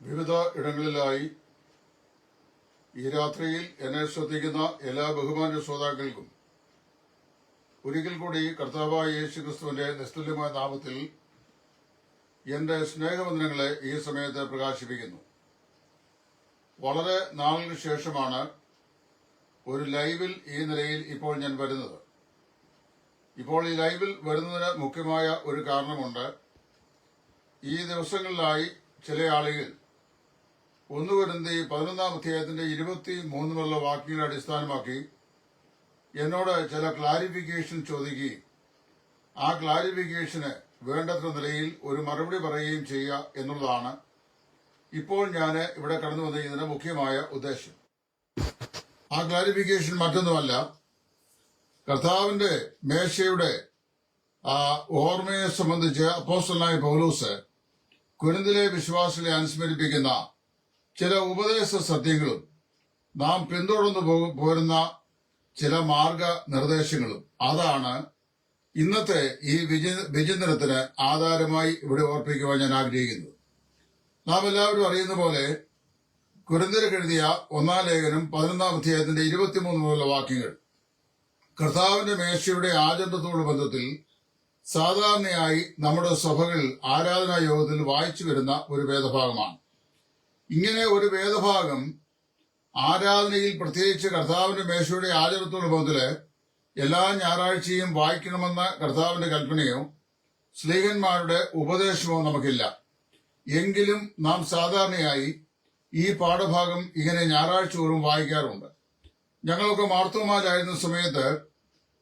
വിവിധ ഇടങ്ങളിലായി ഈ രാത്രിയിൽ എന്നെ ശ്രദ്ധിക്കുന്ന എല്ലാ ബഹുമാന്യ ശ്രോതാക്കൾക്കും ഒരിക്കൽ കൂടി കർത്താവായ യേശുക്രിസ്തുവിന്റെ നിസ്തുല്യമായ നാമത്തിൽ എന്റെ സ്നേഹവന്ദനങ്ങളെ ഈ സമയത്ത് പ്രകാശിപ്പിക്കുന്നു. വളരെ നാളിന് ശേഷമാണ് ഒരു ലൈവിൽ ഈ നിലയിൽ ഇപ്പോൾ ഞാൻ വരുന്നത്. ഇപ്പോൾ ഈ ലൈവിൽ വരുന്നതിന് മുഖ്യമായ ഒരു കാരണമുണ്ട്. ഈ ദിവസങ്ങളിലായി ചില ആളുകൾ 1 കൊരിന്ത്യർ 11-ാം അധ്യായത്തിന്റെ 23 വാക്യങ്ങളെ അടിസ്ഥാനമാക്കി എന്നോട് ചില ക്ലാരിഫിക്കേഷൻ ചോദിക്കുകയും ആ ക്ലാരിഫിക്കേഷന് വേണ്ടത്ര നിലയിൽ ഒരു മറുപടി പറയുകയും ചെയ്യുക എന്നുള്ളതാണ് ഇപ്പോൾ ഞാൻ ഇവിടെ കടന്നു വന്നിരിക്കുന്നതിന്റെ മുഖ്യമായ ഉദ്ദേശം. ആ ക്ലാരിഫിക്കേഷൻ മറ്റൊന്നുമല്ല, കർത്താവിന്റെ മേശയുടെ ഓർമ്മയെ സംബന്ധിച്ച് അപ്പോസ്തലനായ പൗലോസ് കൊരിന്തിലെ വിശ്വാസികളെ അനുസ്മരിപ്പിക്കുന്ന ചില ഉപദേശ സത്യങ്ങളും നാം പിന്തുടർന്നു പോരുന്ന ചില മാർഗനിർദ്ദേശങ്ങളും അതാണ് ഇന്നത്തെ ഈ വിചിന്തനത്തിന് ആധാരമായി ഇവിടെ ഓർപ്പിക്കുവാൻ ഞാൻ ആഗ്രഹിക്കുന്നത്. നാം എല്ലാവരും അറിയുന്ന പോലെ കൊരിന്ത്യർക്ക് എഴുതിയ 1-ാം ലേഖനം 11-ാം അധ്യായത്തിന്റെ 23 വാക്യങ്ങൾ കർത്താവിന്റെ മേശയുടെ ആചരണത്തോട് ബന്ധത്തിൽ സാധാരണയായി നമ്മുടെ സഭകൾ ആരാധനാ യോഗത്തിൽ വായിച്ചു വരുന്ന ഒരു വേദഭാഗമാണ്. ഇങ്ങനെ ഒരു വേദഭാഗം ആരാധനയിൽ, പ്രത്യേകിച്ച് കർത്താവിന്റെ മേശയുടെ ആചരണത്തോട് ബന്ധത്തില് എല്ലാ ഞായറാഴ്ചയും വായിക്കണമെന്ന കർത്താവിന്റെ കൽപ്പനയോ സ്ലീഹന്മാരുടെ ഉപദേശമോ നമുക്കില്ല. എങ്കിലും നാം സാധാരണയായി ഈ പാഠഭാഗം ഇങ്ങനെ ഞായറാഴ്ച തോറും വായിക്കാറുണ്ട്. ഞങ്ങളൊക്കെ മാർത്തോമാരായിരുന്ന സമയത്ത്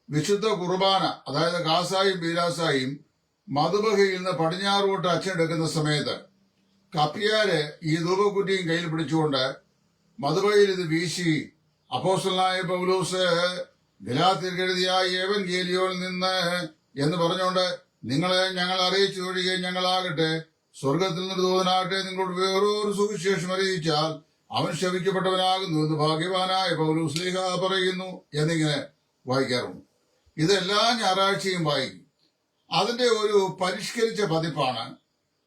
വിശുദ്ധ കുർബാന, അതായത് കാസായും ബീരാസായും മധുബഹയിൽ നിന്ന് പടിഞ്ഞാറോട്ട് അച്ഛനെടുക്കുന്ന സമയത്ത് കപ്പിയാര് ഈ ധൂപക്കുറ്റിയും കയ്യിൽ പിടിച്ചുകൊണ്ട് മധുബഹയിൽ ഇത് വീശി അപ്പോസ്തലനായ പൗലോസ് ഗലാത്യർക്കെഴുതിയ ഏവൻഗേലിയോനിൽ നിന്ന് എന്ന് പറഞ്ഞുകൊണ്ട് നിങ്ങളെ ഞങ്ങൾ അറിയിച്ചു തൊഴികെ ഞങ്ങളാകട്ടെ സ്വർഗത്തിൽ നിന്ന് ദൂതനാകട്ടെ നിങ്ങളോട് വേറൊരു സുവിശേഷം അറിയിച്ചാൽ അവൻ ശപിക്കപ്പെട്ടവനാകുന്നു എന്ന് ഭാഗ്യവാനായ പൗലോസ് ശ്ലീഹ പറയുന്നു എന്നിങ്ങനെ വായിക്കാറുണ്ട്. ഇതെല്ലാ ഞായറാഴ്ചയും വായിക്കും. അതിന്റെ ഒരു പരിഷ്കരിച്ച പതിപ്പാണ്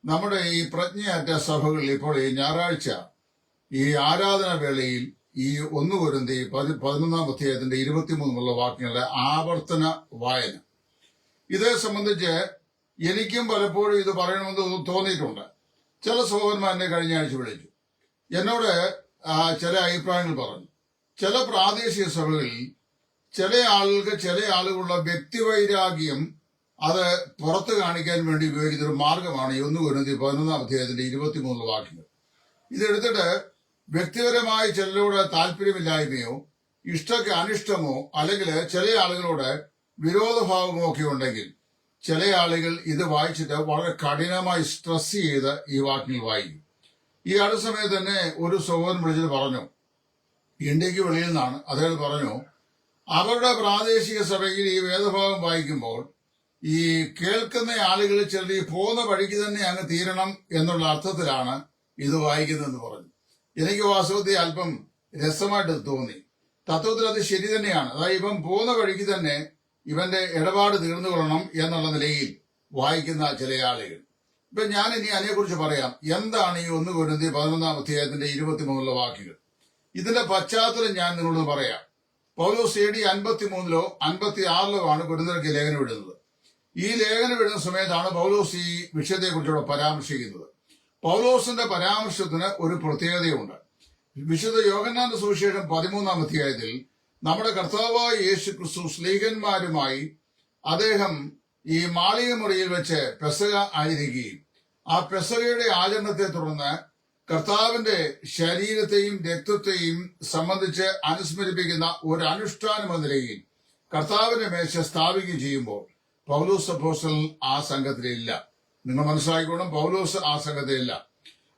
നമ്മുടെ ഈ പ്രജ്ഞയറ്റ സഭകളിൽ ഇപ്പോൾ ഈ ഞായറാഴ്ച ഈ ആരാധനാ വേളയിൽ ഈ 1 കൊരിന്ത്യർ 11-ാം അധ്യായത്തിന്റെ 23 വാക്യങ്ങളുടെ ആവർത്തന വായന. ഇതേ സംബന്ധിച്ച് എനിക്കും പലപ്പോഴും ഇത് പറയണമെന്ന് തോന്നിയിട്ടുണ്ട്. ചില സഹോദരന്മാരെ കഴിഞ്ഞ ആഴ്ച വിളിച്ചു, എന്നോട് ചില അഭിപ്രായങ്ങൾ പറഞ്ഞു. ചില പ്രാദേശിക സഭകളിൽ ചില ആളുകളുടെ വ്യക്തിവൈരാഗ്യം അത് പുറത്തു കാണിക്കാൻ വേണ്ടി ഉപയോഗിക്കുന്നൊരു മാർഗമാണ് ഈ 1 കൊരിന്ത്യർ 11-ാം അധ്യായത്തിന്റെ 23 വാക്യങ്ങൾ. ഇതെടുത്തിട്ട് വ്യക്തിപരമായി ചിലരോട് താല്പര്യമില്ലായ്മയോ അനിഷ്ടമോ അല്ലെങ്കിൽ ചില ആളുകളോട് വിരോധഭാവമോ ഒക്കെ ഉണ്ടെങ്കിൽ ചില ആളുകൾ ഇത് വായിച്ചിട്ട് വളരെ കഠിനമായി സ്ട്രെസ് ചെയ്ത് ഈ വാക്യങ്ങൾ വായിക്കും. ഈ അടുത്ത സമയത്ത് തന്നെ ഒരു സഹോദരൻ വിളിച്ചിട്ട് പറഞ്ഞു, ഇന്ത്യക്ക് വെളിയിൽ നിന്നാണ്, അദ്ദേഹം പറഞ്ഞു അവരുടെ പ്രാദേശിക സഭയിൽ ഈ വേദഭാഗം വായിക്കുമ്പോൾ ഈ കേൾക്കുന്ന ആളുകൾ ചിലർ ഈ പോകുന്ന വഴിക്ക് തന്നെ അങ്ങ് തീരണം എന്നുള്ള അർത്ഥത്തിലാണ് ഇത് വായിക്കുന്നതെന്ന് പറഞ്ഞു. എനിക്ക് വാസ്തവത്തിൽ അല്പം രസമായിട്ട് തോന്നി. തത്വത്തിൽ അത് ശരി തന്നെയാണ്. അതായത് ഇവൻ പോകുന്ന വഴിക്ക് തന്നെ ഇവന്റെ ഇടപാട് തീർന്നു കൊള്ളണം എന്നുള്ള നിലയിൽ വായിക്കുന്ന ചില ആളുകൾ. ഇപ്പൊ ഞാൻ ഇനി അതിനെക്കുറിച്ച് പറയാം. എന്താണ് ഈ 1 കൊരിന്ത്യർ 11-ാം അധ്യായത്തിന്റെ 23 വാക്യങ്ങൾ? ഇതിന്റെ പശ്ചാത്തലം ഞാൻ നിങ്ങളോട് പറയാം. പൗലോസ് AD 53-ലോ 56-ലോ ആണ് കൊരിന്ത്യർക്ക് ലേഖനം എഴുതുന്നത്. ഈ ലേഖനം എഴുതുന്ന സമയത്താണ് പൗലോസ് ഈ വിഷയത്തെക്കുറിച്ചുള്ള പരാമർശിക്കുന്നത്. പൗലോസിന്റെ പരാമർശത്തിന് ഒരു പ്രത്യേകതയുണ്ട്. വിശുദ്ധ യോഹന്നാന്റെ സുവിശേഷം 13-ാം അധ്യായത്തിൽ നമ്മുടെ കർത്താവായ യേശുക്രിസ്തു സ്ലീഹന്മാരുമായി അദ്ദേഹം ഈ മാളിക മുറിയിൽ വെച്ച് പെസഹ ആയിരിക്കുകയും ആ പെസഹയുടെ ആചരണത്തെ തുടർന്ന് കർത്താവിന്റെ ശരീരത്തെയും രക്തത്തെയും സംബന്ധിച്ച് അനുസ്മരിപ്പിക്കുന്ന ഒരു അനുഷ്ഠാനം എന്ന നിലയിൽ കർത്താവിന്റെ മേശ സ്ഥാപിക്കുകയും ചെയ്യുമ്പോൾ പൗലോസ് അപ്പോസ്തലൻ ആ സംഘത്തിലില്ല. നിങ്ങൾ മനസ്സിലാക്കിക്കോണം, പൗലോസ് ആ സംഘത്തിലില്ല.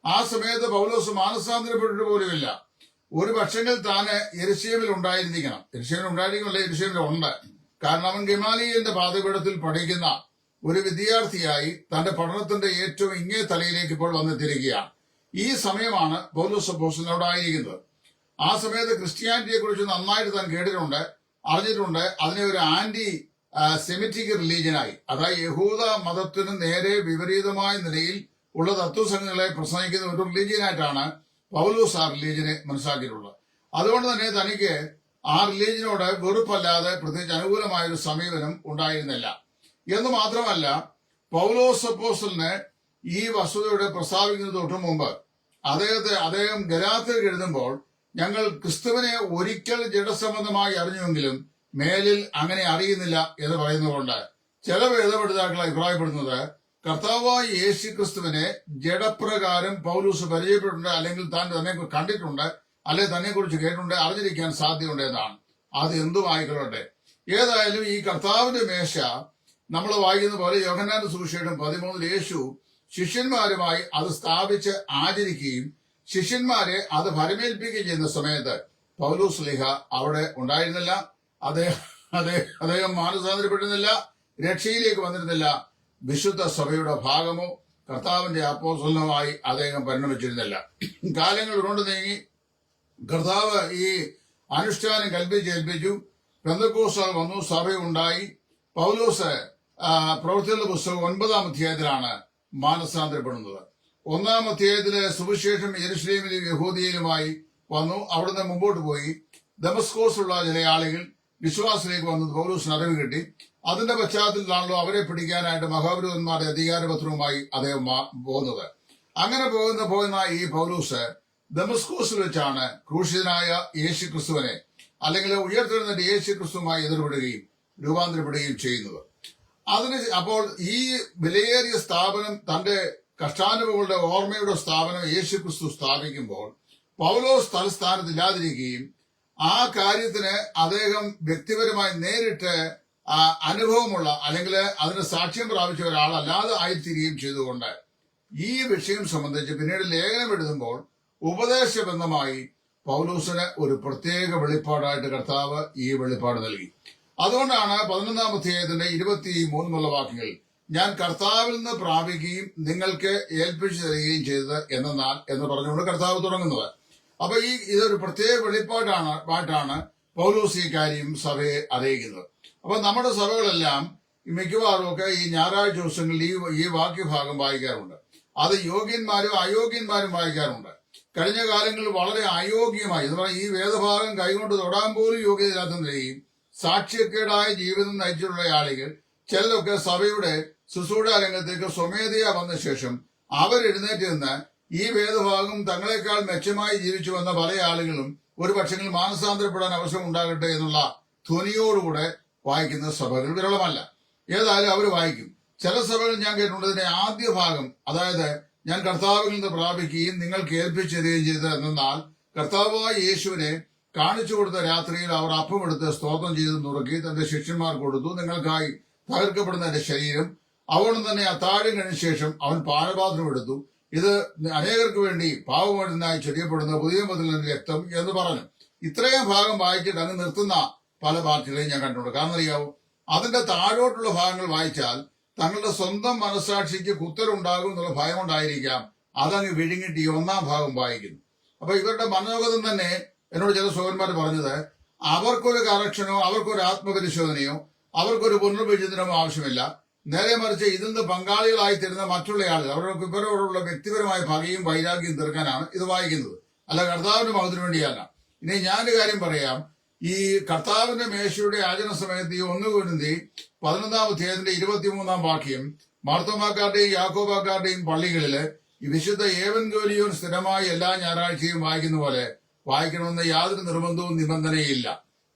ആ സമയത്ത് പൗലോസ് മാനസാന്തരപ്പെട്ടിട്ട് പോലുമില്ല. ഒരു പക്ഷെങ്കിൽ താന് യെരുശലേമിൽ ഉണ്ടായിരിക്കണം. യെരുശലേമിലുണ്ട്. കാരണം അവൻ ഗമാലിയേലിന്റെ പാദപീഠത്തിൽ പഠിക്കുന്ന ഒരു വിദ്യാർത്ഥിയായി തന്റെ പഠനത്തിന്റെ ഏറ്റവും ഇങ്ങേ തലയിലേക്ക് ഇപ്പോൾ വന്നെത്തിയിരിക്കുകയാണ്. ഈ സമയമാണ് പൗലോസ് അപ്പോസ്തലൻ ആയിരിക്കുന്നത്. ആ സമയത്ത് ക്രിസ്ത്യാനിറ്റിയെ കുറിച്ച് നന്നായിട്ട് താൻ കേട്ടിട്ടുണ്ട്, അറിഞ്ഞിട്ടുണ്ട്. അതിനെ ഒരു ആന്റി സെമിറ്റിക് റിലീജിയനായി, അതായത് യഹൂദ മതത്തിന് നേരെ വിപരീതമായ നിലയിൽ ഉള്ള തത്വസംഗതികളെ പ്രസംഗിക്കുന്ന ഒരു റിലീജിയനായിട്ടാണ് പൗലോസ് ആ റിലീജിയനെ മനസ്സിലാക്കിയിട്ടുള്ളത്. അതുകൊണ്ട് തന്നെ തനിക്ക് ആ റിലീജിയനോട് വെറുപ്പല്ലാതെ പ്രത്യേകിച്ച് അനുകൂലമായ ഒരു സമീപനം ഉണ്ടായിരുന്നില്ല എന്ന് മാത്രമല്ല, പൗലോസ് അപ്പോസ്തലന് ഈ വസ്തുതയുടെ പ്രസ്താവിക്കുന്നത് തൊട്ടു മുമ്പ് അദ്ദേഹം ഗലാത്യർക്ക് എഴുതുമ്പോൾ ഞങ്ങൾ ക്രിസ്തുവിനെ ഒരിക്കൽ ജഡസംബന്ധമായി അറിഞ്ഞുവെങ്കിലും മേലിൽ അങ്ങനെ അറിയുന്നില്ല എന്ന് പറയുന്നതുകൊണ്ട് ചില വേദപഠിതാക്കൾ അഭിപ്രായപ്പെടുന്നത് കർത്താവായ യേശു ക്രിസ്തുവിനെ ജഡപ്രകാരം പൗലൂസ് പരിചയപ്പെട്ടിട്ടുണ്ട്, അല്ലെങ്കിൽ താൻ തന്നെ കണ്ടിട്ടുണ്ട്, അല്ലെങ്കിൽ തന്നെ കുറിച്ച് കേട്ടിട്ടുണ്ട്, അറിഞ്ഞിരിക്കാൻ സാധ്യതയുണ്ട് എന്നാണ്. അത് എന്തും ആയിക്കൊള്ളട്ടെ. ഏതായാലും ഈ കർത്താവിന്റെ മേശ നമ്മൾ വായിക്കുന്ന പോലെ യോഹന്നാന്റെ സുവിശേഷം 13 യേശു ശിഷ്യന്മാരുമായി അത് സ്ഥാപിച്ച് ആചരിക്കുകയും ശിഷ്യന്മാരെ അത് ഫലമേൽപ്പിക്കുകയും ചെയ്യുന്ന സമയത്ത് പൗലോസ് ശ്ലീഹ അവിടെ ഉണ്ടായിരുന്നില്ല. അദ്ദേഹം മാനസാന്തരപ്പെട്ടിരുന്നില്ല, രക്ഷയിലേക്ക് വന്നിരുന്നില്ല, വിശുദ്ധ സഭയുടെ ഭാഗമോ കർത്താവിന്റെ അപ്പോസ്തലനുമായി അദ്ദേഹം പരിണമിച്ചിരുന്നില്ല. കാലങ്ങൾ കൊണ്ട് നീങ്ങി കർത്താവ് ഈ അനുഷ്ഠാനം കൽപ്പിച്ചേൽപ്പിച്ചു. പെന്തക്കോസ്താൾ വന്നു, സഭയുണ്ടായി. പൗലോസ് പ്രവൃത്തികളുടെ പുസ്തകം 9-ാം അധ്യായത്തിലാണ് മാനസാന്തരപ്പെടുന്നത്. 1-ാം അധ്യായത്തിലെ സുവിശേഷം യെരുശലേമിലും യഹൂദിയയിലുമായി വന്നു. അവിടുന്ന് മുമ്പോട്ട് പോയി ദമസ്കോസിലുള്ള ചില ആളുകൾ വിശ്വാസത്തിലേക്ക് വന്നത് പൗലോസിന് അറിവ് കിട്ടി. അതിന്റെ പശ്ചാത്തലത്തിലാണല്ലോ അവരെ പിടിക്കാനായിട്ട് മഹാപുരോഹിതന്മാരുടെ അധികാരപത്രവുമായി അദ്ദേഹം പോകുന്നത്. അങ്ങനെ പോകുന്ന ഈ പൗലോസ് ദമസ്കോസിൽ വെച്ചാണ് ക്രൂശിതനായ യേശു ക്രിസ്തുവിനെ, അല്ലെങ്കിൽ ഉയർത്തെഴുന്നേറ്റ യേശു ക്രിസ്തുവുമായി എതിർപ്പെടുകയും രൂപാന്തരപ്പെടുകയും ചെയ്യുന്നത്. അപ്പോൾ ഈ വിലയേറിയ സ്ഥാപനം, തന്റെ കഷ്ടാനുഭവങ്ങളുടെ ഓർമ്മയുടെ സ്ഥാപനം യേശു ക്രിസ്തു സ്ഥാപിക്കുമ്പോൾ പൗലോസ് തലസ്ഥാനത്തില്ലാതിരിക്കുകയും ആ കാര്യത്തിന് അദ്ദേഹം വ്യക്തിപരമായി നേരിട്ട് അനുഭവമുള്ള, അല്ലെങ്കിൽ അതിന് സാക്ഷ്യം പ്രാപിച്ച ഒരാളല്ലാതെ ആയിത്തീരുകയും ചെയ്തുകൊണ്ട് ഈ വിഷയം സംബന്ധിച്ച് പിന്നീട് ലേഖനം എഴുതുമ്പോൾ ഉപദേശബന്ധമായി പൗലോസിന് ഒരു പ്രത്യേക വെളിപ്പാടായിട്ട് കർത്താവ് ഈ വെളിപ്പാട് നൽകി. അതുകൊണ്ടാണ് 11-ാം അധ്യായത്തിന്റെ 23 വാക്യങ്ങൾ ഞാൻ കർത്താവിൽ നിന്ന് പ്രാപിക്കുകയും നിങ്ങൾക്ക് ഏൽപ്പിച്ചു തരികയും ചെയ്തത് എന്ന് പറഞ്ഞുകൊണ്ട് കർത്താവ് തുടങ്ങുന്നത്. അപ്പൊ ഇതൊരു പ്രത്യേക വെളിപ്പാടാണ് പൗലോസ് ഈ കാര്യം സഭയെ അറിയിക്കുന്നത്. അപ്പൊ നമ്മുടെ സഭകളെല്ലാം മിക്കവാറും ഒക്കെ ഈ ഞായറാഴ്ച ദിവസങ്ങളിൽ ഈ വാക്യഭാഗം വായിക്കാറുണ്ട്. അത് യോഗ്യന്മാരും അയോഗ്യന്മാരും വായിക്കാറുണ്ട്. കഴിഞ്ഞ കാലങ്ങളിൽ വളരെ അയോഗ്യമായി, എന്ന് പറഞ്ഞാൽ ഈ വേദഭാഗം കൈകൊണ്ട് തൊടാൻ പോലും യോഗ്യതയില്ലാത്ത നിലയും സാക്ഷ്യക്കേടായ ജീവിതം നയിച്ചിട്ടുള്ള ആളുകൾ, ചിലരൊക്കെ സഭയുടെ ശുശ്രൂഷ രംഗത്തേക്ക് സ്വമേധയാ വന്ന ശേഷം അവരെഴുന്നേറ്റ് നിന്ന് ഈ വേദഭാഗം തങ്ങളെക്കാൾ മെച്ചമായി ജീവിച്ചു വന്ന പല ആളുകളും ഒരു പക്ഷെങ്കിൽ മാനസാന്തരപ്പെടാൻ അവസരം ഉണ്ടാകട്ടെ എന്നുള്ള ധ്വനിയോടുകൂടെ വായിക്കുന്ന സഭകൾ വിരളമല്ല. ഏതായാലും അവർ വായിക്കും. ചില സഭകൾ ഞാൻ കേട്ടിട്ടുണ്ട് ഇതിന്റെ ആദ്യ ഭാഗം, അതായത് ഞാൻ കർത്താവിൽ നിന്ന് പ്രാപിക്കുകയും നിങ്ങൾക്ക് ഏൽപ്പിച്ചു തരികയും ചെയ്തത് എന്നാൽ കർത്താവായ യേശുവിനെ കാണിച്ചു കൊടുത്ത രാത്രിയിൽ അവർ അപ്പമെടുത്ത് സ്തോത്രം ചെയ്ത് നുറുക്കി തന്റെ ശിഷ്യന്മാർക്ക് കൊടുത്തു. നിങ്ങൾക്കായി തകർക്കപ്പെടുന്ന എന്റെ ശരീരം. അവനും തന്നെ അത്താഴം കഴിഞ്ഞ ശേഷം അവൻ പാനപാത്രം എടുത്തു. ഇത് അനേകർക്ക് വേണ്ടി പാവമരുന്നായി ചൊരിയപ്പെടുന്ന പുതിയ മുതലിന്റെ രക്തം എന്ന് പറഞ്ഞു. ഇത്രയും ഭാഗം വായിച്ചിട്ട് അങ്ങ് നിർത്തുന്ന പല പാർട്ടികളെയും ഞാൻ കണ്ടിട്ടുണ്ട്. കാരണം അറിയാവോ, അതിന്റെ താഴോട്ടുള്ള ഭാഗങ്ങൾ വായിച്ചാൽ തങ്ങളുടെ സ്വന്തം മനസ്സാക്ഷിക്ക് കുത്തലുണ്ടാകും എന്നുള്ള ഭയം കൊണ്ടായിരിക്കാം അതങ്ങ് വിഴുങ്ങിട്ട് ഈ 1-ാം ഭാഗം വായിക്കുന്നു. അപ്പൊ ഇവരുടെ മനോഗതം തന്നെ എന്നോട് ചില സഹോദരന്മാർ പറഞ്ഞത്, അവർക്കൊരു കറക്ഷനോ അവർക്കൊരു ആത്മപരിശോധനയോ അവർക്കൊരു പുനർവിചിന്തനമോ ആവശ്യമില്ല. നേരെ മറിച്ച് ഇതിൽ നിന്ന് പങ്കാളികളായി തരുന്ന മറ്റുള്ള ആളുകൾ ഇവരോടുള്ള വ്യക്തിപരമായ പകയും വൈരാഗ്യം തീർക്കാനാണ് ഇത് വായിക്കുന്നത്, അല്ല കർത്താവിന്റെ മഹത്തിന് വേണ്ടിയല്ല. ഇനി ഞാനൊരു കാര്യം പറയാം. ഈ കർത്താവിന്റെ മേശയുടെ ആചരണ സമയത്ത് ഈ 1 കൊരിന്ത്യർ 11-ാം അധ്യായത്തിന്റെ 23-ാം വാക്യം മാർത്തോമാക്കാരുടെയും യാക്കോബാക്കാരുടെയും പള്ളികളില് ഈ വിശുദ്ധ ഏവൻഗേലിയോൻ സ്ഥിരമായി എല്ലാ ഞായറാഴ്ചയും വായിക്കുന്ന പോലെ വായിക്കണമെന്ന് യാതൊരു നിർബന്ധവും നിബന്ധനയില്ല.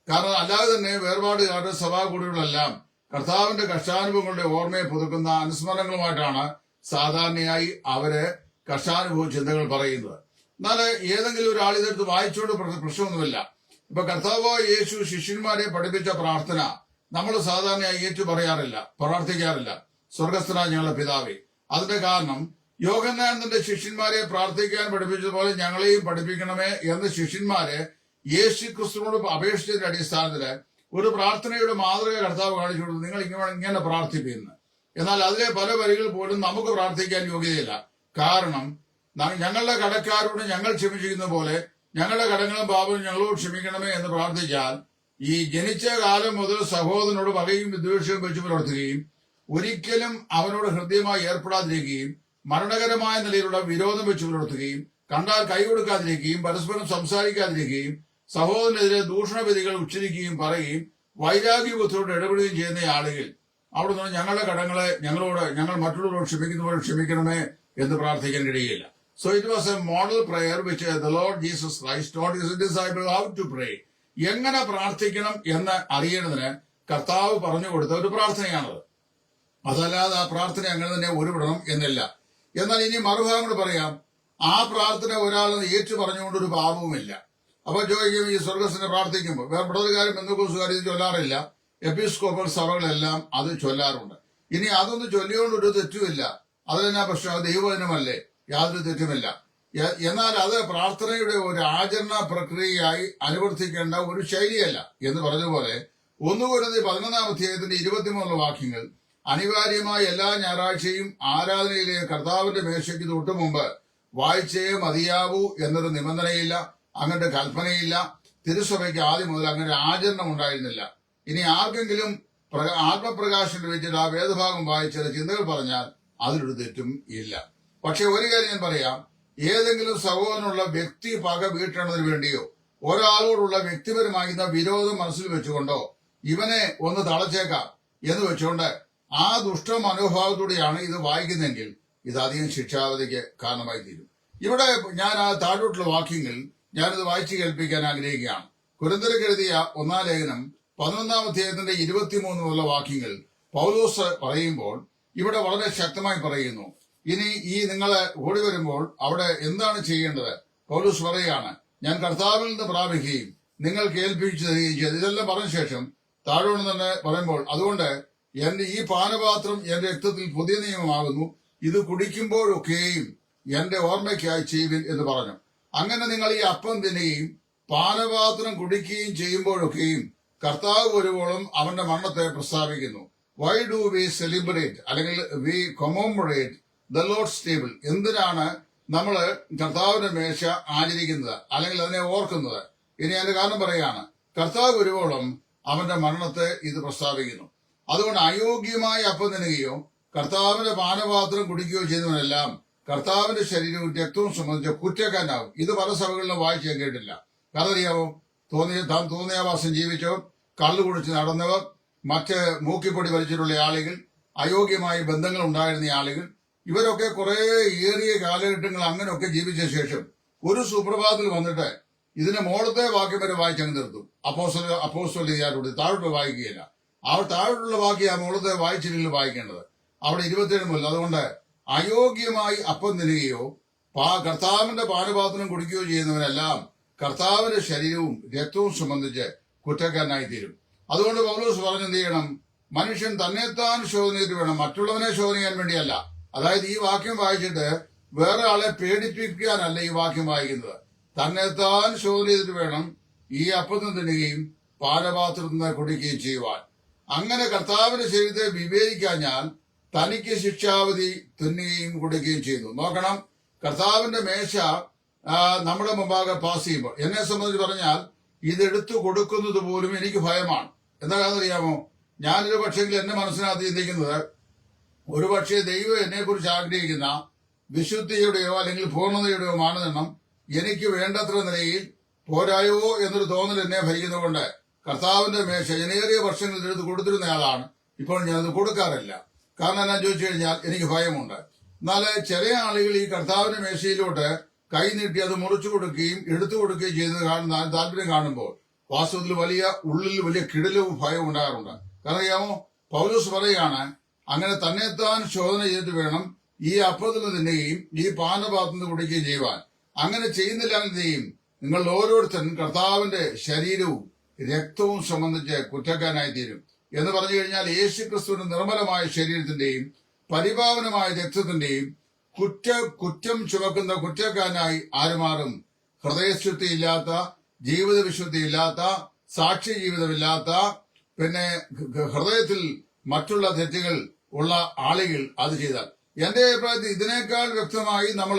കാരണം അല്ലാതെ തന്നെ വേർപാടുകാരുടെ സഭാകൂടികളെല്ലാം കർത്താവിന്റെ കഷ്ടാനുഭവങ്ങളുടെ ഓർമ്മയെ പുതുക്കുന്ന അനുസ്മരണങ്ങളുമായിട്ടാണ് സാധാരണയായി അവര് കഷ്ടാനുഭവ ചിന്തകൾ പറയുന്നത്. എന്നാൽ ഏതെങ്കിലും ഒരാൾ ഇതെടുത്ത് വായിച്ചോണ്ട് പ്രശ്നമൊന്നുമില്ല. ഇപ്പൊ കർത്താവായ യേശു ശിഷ്യന്മാരെ പഠിപ്പിച്ച പ്രാർത്ഥന നമ്മൾ സാധാരണയായി ഏറ്റു പറയാറില്ല, പ്രാർത്ഥിക്കാറില്ല. സ്വർഗസ്ഥനായ ഞങ്ങളുടെ പിതാവേ. അതിന്റെ കാരണം യോഹന്നാൻ തന്റെ ശിഷ്യന്മാരെ പ്രാർത്ഥിക്കാൻ പഠിപ്പിച്ചതുപോലെ ഞങ്ങളെയും പഠിപ്പിക്കണമേ എന്ന് ശിഷ്യന്മാരെ യേശു ക്രിസ്തുവിനോട് അപേക്ഷിച്ചതിന്റെ അടിസ്ഥാനത്തില് ഒരു പ്രാർത്ഥനയുടെ മാതൃക കർത്താവ് കാണിച്ചു കൊടുത്തു. നിങ്ങൾ ഇങ്ങനെ പ്രാർത്ഥിപ്പിക്കുന്നു. എന്നാൽ അതിലെ പല വരികൾ പോലും നമുക്ക് പ്രാർത്ഥിക്കാൻ യോഗ്യതയില്ല. കാരണം ഞങ്ങളുടെ കടക്കാരോട് ഞങ്ങൾ ക്ഷമിച്ചിരിക്കുന്ന പോലെ ഞങ്ങളുടെ കടങ്ങളും പാപവും ഞങ്ങളോട് ക്ഷമിക്കണമേ എന്ന് പ്രാർത്ഥിച്ചാൽ ഈ ജനിച്ച കാലം മുതൽ സഹോദരനോട് പകയും വിദ്വേഷവും വെച്ച് പുലർത്തുകയും ഒരിക്കലും അവനോട് ഹൃദ്യമായി ഏർപ്പെടാതിരിക്കുകയും മരണകരമായ നിലയിലുള്ള വിരോധം വെച്ച് പുലർത്തുകയും കണ്ടാൽ കൈ കൊടുക്കാതിരിക്കുകയും പരസ്പരം സംസാരിക്കാതിരിക്കുകയും സഹോദരനെതിരെ ദൂഷണവിധികൾ ഉച്ചരിക്കുകയും പറയുകയും വൈരാഗ്യബുദ്ധിയോട് ഇടപെടുകയും ചെയ്യുന്ന ആളുകൾ അവിടെ നിന്ന് ഞങ്ങളുടെ കടങ്ങളെ ഞങ്ങൾ മറ്റുള്ളവരോട് ക്ഷമിക്കുന്നവരോട് ക്ഷമിക്കണമേ എന്ന് പ്രാർത്ഥിക്കാൻ കഴിയില്ല. So it was a model prayer which the Lord Jesus Christ taught his disciples how to pray. എങ്ങനെ പ്രാർത്ഥിക്കണം എന്ന് അറിയേണ്ടതിന് കർത്താവ് പറഞ്ഞു കൊടുത്ത ഒരു പ്രാർത്ഥനയാണത്. അതല്ലാതെ ആ പ്രാർത്ഥന അങ്ങനെ തന്നെ ഉരുവിടണം എന്നില്ല. എന്നാൽ ഇനി മറുഭാഗം കൂടെ പറയാം. ആ പ്രാർത്ഥന ഒരാൾ ഏറ്റു പറഞ്ഞുകൊണ്ടൊരു പാപവുമില്ല. അപ്പൊ ചോദിക്കും, ഈ സ്വർഗസിനെ പ്രാർത്ഥിക്കുമ്പോൾ വേറെ ബ്രദറുകാരും ബന്ധുക്കോസുകാരും ഇത് ചൊല്ലാറില്ല. എപ്പിസ്കോപ്പൽ സഭകളെല്ലാം അത് ചൊല്ലാറുണ്ട്. ഇനി അതൊന്നും ചൊല്ലിയോണ്ടൊരു തെറ്റുമില്ല. അതിലെന്നാ പ്രശ്നം? ദൈവവചനമല്ലേ, യാതൊരു തെറ്റുമില്ല. എന്നാൽ അത് പ്രാർത്ഥനയുടെ ഒരു ആചരണ പ്രക്രിയയായി അനുവർത്തിക്കേണ്ട ഒരു ശൈലിയല്ല എന്ന് പറഞ്ഞതുപോലെ 1 കൊരിന്ത്യർ 11-ാം അധ്യായത്തിന്റെ 23 വാക്യങ്ങൾ അനിവാര്യമായ എല്ലാ ഞായറാഴ്ചയും ആരാധനയിലെ കർത്താവിന്റെ മേശയ്ക്ക് തൊട്ടു മുമ്പ് വായിച്ചേ മതിയാവൂ എന്നൊരു നിബന്ധനയില്ല, അങ്ങനത്തെ കൽപ്പനയില്ല. തിരുസഭയ്ക്ക് ആദ്യം മുതൽ അങ്ങനെ ആചരണം ഉണ്ടായിരുന്നില്ല. ഇനി ആർക്കെങ്കിലും ആത്മപ്രകാശം ലഭിച്ചിട്ട് ആ വേദഭാഗം വായിച്ച ചിന്തകൾ പറഞ്ഞാൽ അതിലൊരു തെറ്റും ഇല്ല. പക്ഷെ ഒരു കാര്യം ഞാൻ പറയാം, ഏതെങ്കിലും സഹോദരനുള്ള വ്യക്തി പക വീട്ടണതിന് വേണ്ടിയോ ഒരാളോടുള്ള വ്യക്തിപരമാകുന്ന വിരോധം മനസ്സിൽ വെച്ചുകൊണ്ടോ ഇവനെ ഒന്ന് തളച്ചേക്കാം എന്ന് വെച്ചുകൊണ്ട് ആ ദുഷ്ട മനോഭാവത്തോടെയാണ് ഇത് വായിക്കുന്നതെങ്കിൽ ഇത് അധികം ശിക്ഷാവധിക്ക് കാരണമായി തീരും. ഇവിടെ ഞാൻ ആ താഴോട്ടുള്ള വാക്യങ്ങൾ ഞാനിത് വായിച്ചു കേൾപ്പിക്കാൻ ആഗ്രഹിക്കുകയാണ്. കൊരിന്ത്യർക്ക് എഴുതിയ 1-ാം ലേഖനം 11-ാം അധ്യായത്തിന്റെ 23 വാക്യങ്ങൾ പൗലോസ് പറയുമ്പോൾ ഇവിടെ വളരെ ശക്തമായി പറയുന്നു. ഇനി ഈ നിങ്ങളെ ഓടി വരുമ്പോൾ അവിടെ എന്താണ് ചെയ്യേണ്ടത്? പൗലോസ് പറയുകയാണ്, ഞാൻ കർത്താവിൽ നിന്ന് പ്രാപിക്കുകയും നിങ്ങൾ കേൾപ്പിച്ചു തരികയും ചെയ്തു. ഇതെല്ലാം പറഞ്ഞ ശേഷം താഴോട്ട് തന്നെ പറയുമ്പോൾ, അതുകൊണ്ട് എന്റെ ഈ പാനപാത്രം എന്റെ രക്തത്തിൽ പുതിയ നിയമമാകുന്നു, ഇത് കുടിക്കുമ്പോഴൊക്കെയും എന്റെ ഓർമ്മയ്ക്കായി ചെയ്യുവിൻ എന്ന് പറഞ്ഞു. അങ്ങനെ നിങ്ങൾ ഈ അപ്പം തിന്നുകയും പാനപാത്രം കുടിക്കുകയും ചെയ്യുമ്പോഴൊക്കെയും കർത്താവ് വരുവോളം അവന്റെ മരണത്തെ പ്രസ്താവിക്കുന്നു. വൈ ഡു വി സെലിബ്രേറ്റ് അല്ലെങ്കിൽ വി കൊമോമറേറ്റ് ദ ലോർഡ്സ് ടേബിൾ? എന്തിനാണ് നമ്മൾ കർത്താവിന്റെ മേശ ആചരിക്കുന്നത് അല്ലെങ്കിൽ അതിനെ ഓർക്കുന്നത്? ഇനി അതിന്റെ കാരണം പറയാണ്, കർത്താവ് വരുവോളം അവന്റെ മരണത്തെ ഇത് പ്രസ്താവിക്കുന്നു. അതുകൊണ്ട് അയോഗ്യമായി അപ്പം തിന്നുകയോ കർത്താവിന്റെ പാനപാത്രം കുടിക്കുകയോ ചെയ്യുന്നവനെല്ലാം കർത്താവിന്റെ ശരീരവും രക്തവും സംബന്ധിച്ച കുറ്റക്കാരനാകും. ഇത് പല സഭകളിലും വായിച്ച് ഞാൻ കേട്ടില്ല. കാരണം അറിയാമോ, താൻ തോന്നിയാവാസം ജീവിച്ചവർ, കള്ളു കുടിച്ച് നടന്നവർ, മറ്റ് മൂക്കിപ്പൊടി വലിച്ചിട്ടുള്ള ആളുകൾ, അയോഗ്യമായി ബന്ധങ്ങൾ ഉണ്ടായിരുന്ന ആളുകൾ, ഇവരൊക്കെ കുറെ ഏറിയ കാലഘട്ടങ്ങൾ അങ്ങനെയൊക്കെ ജീവിച്ച ശേഷം ഒരു സുപ്രഭാതത്തിൽ വന്നിട്ട് ഇതിന്റെ മോളത്തെ വാക്യം വരെ വായിച്ചങ്ങ് നിർത്തും. അപ്പോസ്തലന്മാരോട് താഴോട്ട് വായിക്കുകയില്ല. അവർ താഴോട്ടുള്ള വാക്യം ആ മോളത്തെ വായിച്ചില്ലെങ്കിൽ വായിക്കേണ്ടത് അവിടെ 27 മുതൽ. അതുകൊണ്ട് അയോഗ്യമായി അപ്പം തിന്നുകയോ കർത്താവിന്റെ പാനപാത്രം കുടിക്കുകയോ ചെയ്യുന്നവരെല്ലാം കർത്താവിന്റെ ശരീരവും രക്തവും സംബന്ധിച്ച് കുറ്റക്കാരനായി തീരും. അതുകൊണ്ട് പൗലോസ് പറഞ്ഞെന്ത് ചെയ്യണം? മനുഷ്യൻ തന്നെത്താൻ ശോധന ചെയ്ത് വേണം, മറ്റുള്ളവനെ ശോധന ചെയ്യാൻ വേണ്ടിയല്ല. അതായത് ഈ വാക്യം വായിച്ചിട്ട് വേറെ ആളെ പേടിപ്പിക്കാനല്ല ഈ വാക്യം വായിക്കുന്നത്. തന്നെത്താൻ ശോധന ചെയ്തിട്ട് വേണം ഈ അപ്പം തിന്നുകയും പാനപാത്രത്തിൽ നിന്ന് കുടിക്കുകയും ചെയ്യുവാൻ. അങ്ങനെ കർത്താവിന്റെ ശരീരത്തെ വിവേചിക്കാഞ്ഞാൽ തനിക്ക് ശിക്ഷാവധി തിന്നുകയും കുടിക്കുകയും ചെയ്യുന്നു. നോക്കണം, കർത്താവിന്റെ മേശ നമ്മുടെ മുമ്പാകെ പാസ് ചെയ്യുമ്പോൾ എന്നെ സംബന്ധിച്ച് പറഞ്ഞാൽ ഇതെടുത്തു കൊടുക്കുന്നത് പോലും എനിക്ക് ഭയമാണ്. എന്താ കാരണം അറിയാമോ? ഞാനൊരു പക്ഷെങ്കിൽ എന്നെ മനസ്സിനകത്ത് ചിന്തിക്കുന്നത്, ഒരു പക്ഷേ ദൈവം എന്നെ കുറിച്ച് ആഗ്രഹിക്കുന്ന വിശുദ്ധിയുടെയോ അല്ലെങ്കിൽ പൂർണ്ണതയുടെയോ മാനദണ്ഡം എനിക്ക് വേണ്ടത്ര നിലയിൽ പോരായോ എന്നൊരു തോന്നൽ എന്നെ ഭരിക്കുന്നതുകൊണ്ട് കർത്താവിന്റെ മേശ ഏറിയ വർഷങ്ങളിൽ എടുത്ത് കൊടുത്തിരുന്ന ആളാണ്. ഇപ്പോൾ ഞാനത് കൊടുക്കാറില്ല. കാരണം എന്നാ ചോദിച്ചു കഴിഞ്ഞാൽ എനിക്ക് ഭയമുണ്ട്. എന്നാൽ ചില ആളുകൾ ഈ കർത്താവിന്റെ മേശയിലോട്ട് കൈ നീട്ടി അത് മുറിച്ചു കൊടുക്കുകയും എടുത്തു കൊടുക്കുകയും ചെയ്തത് കാണുന്ന താല്പര്യം കാണുമ്പോൾ വാസ്തവത്തിൽ ഉള്ളിൽ വലിയ കിടലവും ഭയവും ഉണ്ടാകാറുണ്ട്. കാരണം അറിയാമോ, പൗലോസ് പറയുകയാണ്, അങ്ങനെ തന്നെത്താൻ ശോധന ചെയ്തിട്ട് വേണം ഈ അപ്പത്തിൽ നിന്ന് തിന്നുകയും ഈ പാനപാത്രത്തിൽ നിന്ന് കുടിക്കുകയും ചെയ്യുവാൻ. അങ്ങനെ ചെയ്യുന്നില്ല എന്ത് ചെയ്യും? നിങ്ങൾ ഓരോരുത്തരും കർത്താവിന്റെ ശരീരവും രക്തവും സംബന്ധിച്ച് കുറ്റക്കാരനായി തീരും എന്ന് പറഞ്ഞു കഴിഞ്ഞാൽ യേശുക്രിസ്തുവിന്റെ നിർമ്മലമായ ശരീരത്തിന്റെയും പരിപാവനമായ രക്തത്തിന്റെയും കുറ്റം ചുമക്കുന്ന കുറ്റക്കാരനായി ആരുമാറും? ഹൃദയശുദ്ധിയില്ലാത്ത, ജീവിത വിശുദ്ധിയില്ലാത്ത, സാക്ഷി ജീവിതമില്ലാത്ത, പിന്നെ ഹൃദയത്തിൽ മറ്റുള്ള തെറ്റുകൾ ഉള്ള ആളുകൾ അത് ചെയ്താൽ. എന്റെ അഭിപ്രായത്തിൽ ഇതിനേക്കാൾ വ്യക്തമായി നമ്മൾ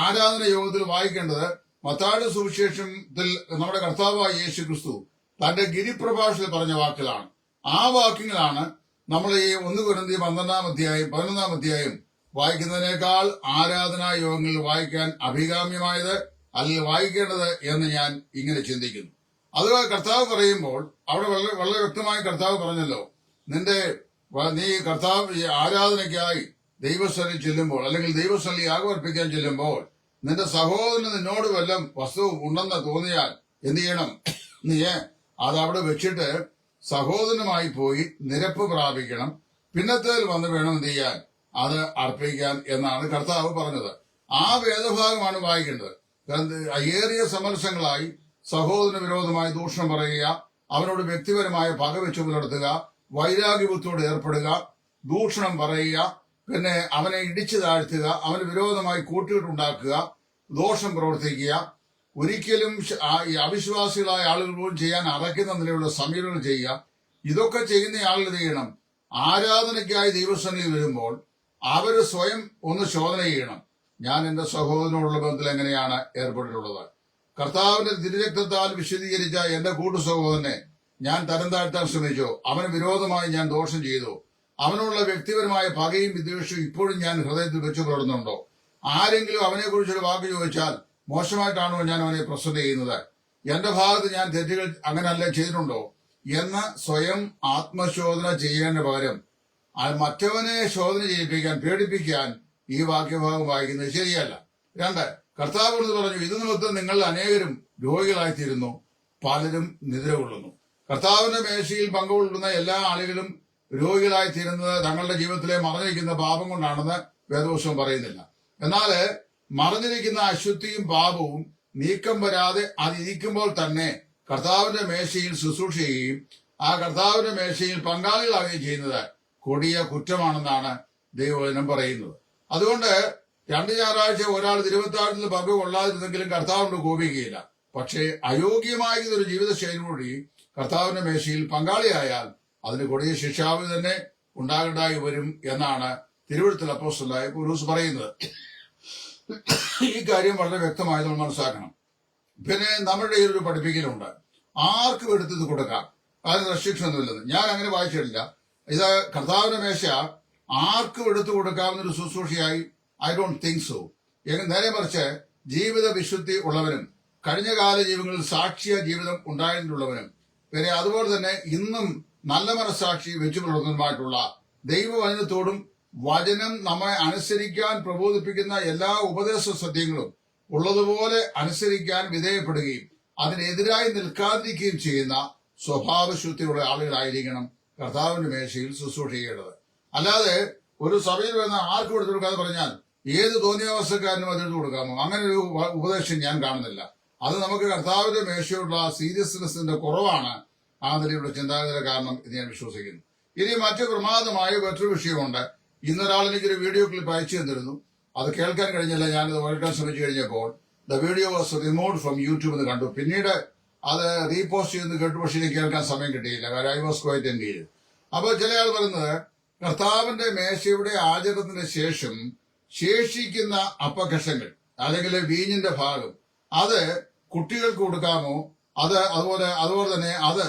ആരാധന യോഗത്തിൽ വായിക്കേണ്ടത് മത്തായിയുടെ സുവിശേഷത്തിൽ നമ്മുടെ കർത്താവായ യേശു ക്രിസ്തു തന്റെ ഗിരിപ്രഭാഷണത്തിൽ പറഞ്ഞ വാക്കുകളാണ്. ആ വാക്യങ്ങളാണ് നമ്മൾ ഈ 1 കൊരിന്ത്യർ 11-ാം അധ്യായം വായിക്കുന്നതിനേക്കാൾ ആരാധനാ യോഗങ്ങളിൽ വായിക്കാൻ അഭികാമ്യമായത് അല്ലെങ്കിൽ വായിക്കേണ്ടത് എന്ന് ഞാൻ ഇങ്ങനെ ചിന്തിക്കുന്നു. അത് കർത്താവ് പറയുമ്പോൾ അവിടെ വളരെ വളരെ വ്യക്തമായി കർത്താവ് പറഞ്ഞല്ലോ, നീ കർത്താവ് ആരാധനയ്ക്കായി ദൈവസ്ഥലിൽ ചെല്ലുമ്പോൾ അല്ലെങ്കിൽ ദൈവസ്ഥലിൽ യാഗമർപ്പിക്കാൻ ചെല്ലുമ്പോൾ നിന്റെ സഹോദരന് നിന്നോട് വല്ലതും വസ്തുവും ഉണ്ടെന്ന് തോന്നിയാൽ എന്ത് ചെയ്യണം? നീ അത് അവിടെ വെച്ചിട്ട് സഹോദരനുമായി പോയി നിരപ്പ് പ്രാപിക്കണം, പിന്നത്തേൽ വന്ന് വേണം എന്ത് ചെയ്യാൻ? അത് അർപ്പിക്കാൻ എന്നാണ് കർത്താവ് പറഞ്ഞത്. ആ വേദഭാഗമാണ് വായിക്കേണ്ടത്. ഏറിയ സമരസങ്ങളായി സഹോദരന് വിരോധമായി ദൂഷണം പറയുക, അവനോട് വ്യക്തിപരമായ പക വെച്ചു പുലർത്തുക, വൈരാഗ്യബുദ്ധിയോട് ഏർപ്പെടുക, ദൂഷണം പറയുക, പിന്നെ അവനെ ഇടിച്ചു താഴ്ത്തുക, അവന് വിരോധമായി കൂട്ടുകെട്ടുണ്ടാക്കുക, ദോഷം പ്രവർത്തിക്കുക, ഒരിക്കലും അവിശ്വാസികളായ ആളുകൾ പോലും ചെയ്യാൻ അറയ്ക്കുന്ന നിലയിലുള്ള സമീപനങ്ങൾ ചെയ്യുക. ഇതൊക്കെ ചെയ്യുന്ന ആളുകൾ ചെയ്യണം. ആരാധനയ്ക്കായി ദൈവസന്നിധിയിൽ വരുമ്പോൾ അവര് സ്വയം ഒന്ന് ശോധന ചെയ്യണം. ഞാൻ എന്റെ സഹോദരനോടുള്ള ബന്ധത്തിൽ എങ്ങനെയാണ് ഏർപ്പെട്ടിട്ടുള്ളത്? കർത്താവിന്റെ തിരുരക്തത്താൽ വിശദീകരിച്ച എന്റെ കൂട്ടു സഹോദരനെ ഞാൻ തരം താഴ്ത്താൻ ശ്രമിച്ചോ? അവന് വിരോധമായി ഞാൻ ദോഷം ചെയ്തു? അവനുള്ള വ്യക്തിപരമായ പകയും വിദ്വേഷവും ഇപ്പോഴും ഞാൻ ഹൃദയത്തിൽ വെച്ചു പുലർത്തുന്നുണ്ടോ? ആരെങ്കിലും അവനെക്കുറിച്ചൊരു വാക്ക് ചോദിച്ചാൽ മോശമായിട്ടാണോ ഞാൻ അവനെ പ്രസന്റ് ചെയ്യുന്നത്? എന്റെ ഭാഗത്ത് ഞാൻ തെറ്റുകൾ അങ്ങനല്ല ചെയ്തിട്ടുണ്ടോ എന്ന് സ്വയം ആത്മശോധന ചെയ്യേണ്ട പകരം മറ്റവനെ ശോധന ചെയ്യിപ്പിക്കാൻ, പേടിപ്പിക്കാൻ ഈ വാക്യഭാഗം വായിക്കുന്നത് ശരിയല്ല. 2, കർത്താവ് പറഞ്ഞു, ഇത് നിമിത്തം നിങ്ങൾ അനേകരും രോഗികളായിത്തീരുന്നു, പലരും നിദ്ര കൊള്ളുന്നു. കർത്താവിന്റെ മേശയിൽ പങ്കുകൊള്ളുന്ന എല്ലാ ആളുകളും രോഗികളായിത്തീരുന്നത് തങ്ങളുടെ ജീവിതത്തിലെ മറഞ്ഞിരിക്കുന്ന പാപം കൊണ്ടാണെന്ന് വേദപുസ്തകം പറയുന്നില്ല. എന്നാൽ മറഞ്ഞിരിക്കുന്ന അശുദ്ധിയും പാപവും നീക്കം വരാതെ അതിരിക്കുമ്പോൾ തന്നെ കർത്താവിന്റെ മേശയിൽ ശുശ്രൂഷ ചെയ്യുകയും ആ കർത്താവിന്റെ മേശയിൽ പങ്കാളികളാവുകയും ചെയ്യുന്നത് കൊടിയ കുറ്റമാണെന്നാണ് ദൈവവചനം പറയുന്നത്. അതുകൊണ്ട് 2 ഞായറാഴ്ച ഒരാൾ തിരുവത്താഴത്തിൽ പങ്കു കൊള്ളാതിരുന്നെങ്കിലും കർത്താവിനോട് കോപിക്കുകയില്ല. പക്ഷേ അയോഗ്യമായ ഒരു ജീവിതശൈലിയോടി കർത്താവിന്റെ മേശയിൽ പങ്കാളിയായാൽ അതിന് കൊടിയ ശിക്ഷാവിധി തന്നെ ഉണ്ടാകേണ്ടായി വരും എന്നാണ് തിരുവഴുത്തിൽ അപ്പോസ്തലനായ പൗലോസ് പറയുന്നത്. ഈ കാര്യം വളരെ വ്യക്തമായി നമ്മൾ മനസ്സിലാക്കണം. പിന്നെ നമ്മുടെ ഈ ഒരു പഠിപ്പിക്കലുണ്ട്, ആർക്കും എടുത്തത് കൊടുക്കാം, അതിന് റെസ്ട്രിക്ഷൻ ഒന്നുമില്ലെന്ന്. ഞാൻ അങ്ങനെ വായിച്ചിട്ടില്ല. ഇത് കർത്താവിന്റെ മേശ ആർക്കും എടുത്തു കൊടുക്കാവുന്ന ഒരു ശുശ്രൂഷയായി ഐ ഡോണ്ട് തിങ്ക് സോ. നേരെ മറിച്ച് ജീവിത വിശുദ്ധി ഉള്ളവനും കഴിഞ്ഞ കാല ജീവിതങ്ങളിൽ സാക്ഷ്യ ജീവിതം ഉണ്ടായിട്ടുള്ളവനും പിന്നെ അതുപോലെ തന്നെ ഇന്നും നല്ല മനസ്സാക്ഷി വെച്ചു പുലർത്തുന്നതുമായിട്ടുള്ള ദൈവവചനത്തോടും വചനം നമ്മെ അനുസരിക്കാൻ പ്രബോധിപ്പിക്കുന്ന എല്ലാ ഉപദേശ സത്യങ്ങളും ഉള്ളതുപോലെ അനുസരിക്കാൻ വിധേയപ്പെടുകയും അതിനെതിരായി നിൽക്കാതിരിക്കുകയും ചെയ്യുന്ന സ്വഭാവശുദ്ധിയുള്ള ആളുകളായിരിക്കണം കർത്താവിന്റെ മേശയിൽ ശുശ്രൂഷ ചെയ്യേണ്ടത്. അല്ലാതെ ഒരു സഭയിൽ വരുന്ന ആർക്കും എടുത്തു കൊടുക്കാതെ പറഞ്ഞാൽ ഏത് തോന്നിയാവസ്ഥക്കാരനും അത് എടുത്തു കൊടുക്കാമോ? അങ്ങനെ ഒരു ഉപദേശം ഞാൻ കാണുന്നില്ല. അത് നമുക്ക് കർത്താവിന്റെ മേശയോടുള്ള സീരിയസ്നെസിന്റെ കുറവാണ് ആ നിലയിലുള്ള ചിന്താഗതിയുടെ കാരണം എന്ന് ഞാൻ വിശ്വസിക്കുന്നു. ഇനി മറ്റു പ്രമാദമായ മറ്റൊരു വിഷയമുണ്ട്. ഇന്നൊരാൾ എനിക്കൊരു വീഡിയോ ക്ലിപ്പ് അയച്ചു തന്നിരുന്നു. അത് കേൾക്കാൻ കഴിഞ്ഞില്ല. ഞാനത് കേൾക്കാൻ ശ്രമിച്ചു കഴിഞ്ഞപ്പോൾ the video was removed from YouTube എന്ന് കണ്ടു. പിന്നീട് അത് റീപോസ്റ്റ് ചെയ്ത് കേട്ടു. പക്ഷേ എനിക്ക് കേൾക്കാൻ സമയം കിട്ടിയില്ല. കാരണം ഐ വാസ് ക്വൈറ്റ് എൻഗേജ്ഡ്. അപ്പോൾ ചില ആൾ പറയുന്നത് കർത്താവിന്റെ മേശയുടെ ആചരണത്തിന് ശേഷം ശേഷിക്കുന്ന അപ്പകഷങ്ങൾ അല്ലെങ്കിൽ വീഞ്ഞിന്റെ ഭാഗം അത് കുട്ടികൾക്ക് കൊടുക്കാമോ? അതുപോലെ തന്നെ അത്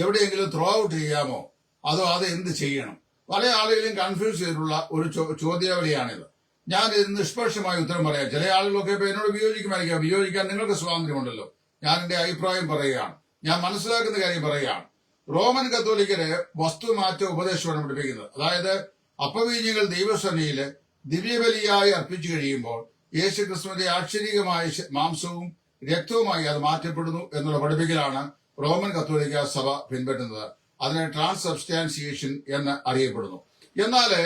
എവിടെയെങ്കിലും ത്രോ ഔട്ട് ചെയ്യാമോ? അതോ അത് എന്ത് ചെയ്യണം? പല ആളുകളും കൺഫ്യൂസ് ചെയ്തിട്ടുള്ള ഒരു ചോദ്യാവലിയാണിത്. ഞാൻ ഇത് നിഷ്പക്ഷമായി ഉത്തരം പറയാം. ചില ആളുകളൊക്കെ ഇപ്പൊ എന്നോട് വിയോജിക്കുമായിരിക്കാം. വിയോജിക്കാൻ നിങ്ങൾക്ക് സ്വാതന്ത്ര്യമുണ്ടല്ലോ. ഞാൻ എന്റെ അഭിപ്രായം പറയുകയാണ്, ഞാൻ മനസ്സിലാക്കുന്ന കാര്യം പറയുകയാണ്. റോമൻ കത്തോലിക്കര് വസ്തുമാറ്റ ഉപദേശമാണ് പഠിപ്പിക്കുന്നത്. അതായത് അപ്പവീഞ്ഞുകൾ ദൈവസന്നിധിയില് ദിവ്യബലിയായി അർപ്പിച്ചു കഴിയുമ്പോൾ യേശു ക്രിസ്തുവിന്റെ ആക്ഷരികമായ മാംസവും രക്തവുമായി അത് മാറ്റപ്പെടുന്നു എന്നുള്ള പഠിപ്പിക്കലാണ് റോമൻ കത്തോലിക്ക സഭ പിൻപറ്റുന്നത്. അതിനെ ട്രാൻസ്സബ്സ്റ്റാൻസിയേഷൻ എന്ന് അറിയപ്പെടുന്നു. എന്നാല്